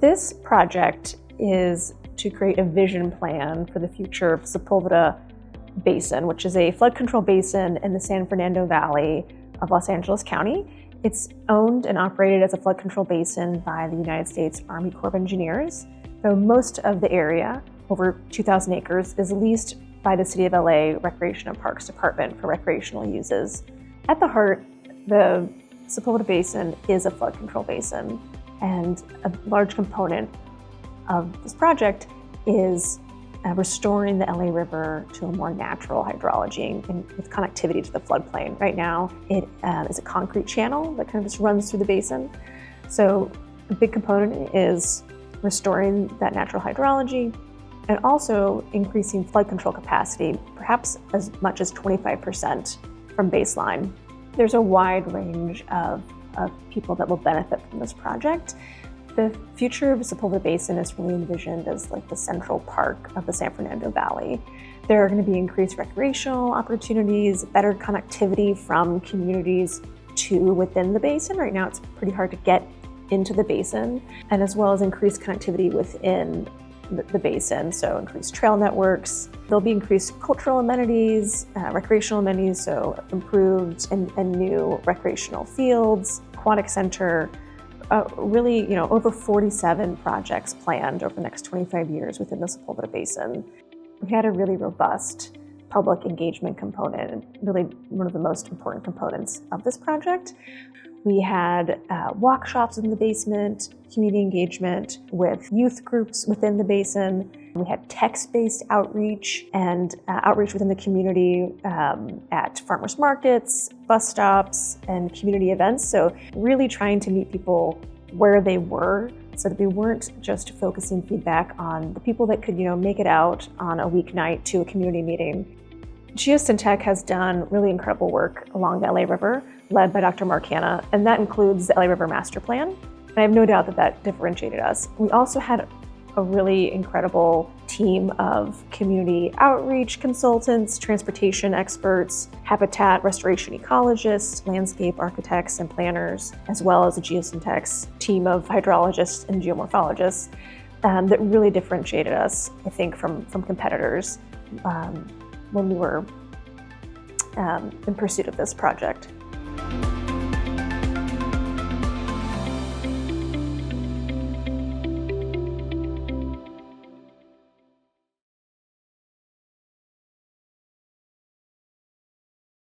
This project is to create a vision plan for the future of Sepulveda Basin, which is a flood control basin in the San Fernando Valley of Los Angeles County. It's owned and operated as a flood control basin by the United States Army Corps of Engineers, though most of the area, over 2,000 acres, is leased by the City of LA Recreation and Parks Department for recreational uses. At the heart, the Sepulveda Basin is a flood control basin, and a large component of this project is restoring the LA River to a more natural hydrology and with connectivity to the floodplain. Right now, it is a concrete channel that kind of just runs through the basin. So a big component is restoring that natural hydrology and also increasing flood control capacity, perhaps as much as 25% from baseline. There's a wide range of people that will benefit from this project. The future of the Sepulveda Basin is really envisioned as like the central park of the San Fernando Valley. There are going to be increased recreational opportunities, better connectivity from communities to within the basin. Right now it's pretty hard to get into the basin, and as well as increased connectivity within the basin, so increased trail networks. There'll be increased cultural amenities, recreational amenities, so improved and new recreational fields, aquatic center, really, over 47 projects planned over the next 25 years within the Sepulveda Basin. We had a really robust public engagement component, and really one of the most important components of this project. We had workshops in the basement, community engagement with youth groups within the basin. We had text-based outreach and outreach within the community at farmers markets, bus stops, and community events. So really trying to meet people where they were so that we weren't just focusing feedback on the people that could, make it out on a weeknight to a community meeting. Geosyntec has done really incredible work along the LA River, led by Dr. Mark Hanna, and that includes the LA River Master Plan. And I have no doubt that differentiated us. We also had a really incredible team of community outreach consultants, transportation experts, habitat restoration ecologists, landscape architects and planners, as well as a Geosyntec's team of hydrologists and geomorphologists that really differentiated us, I think, from competitors when we were in pursuit of this project.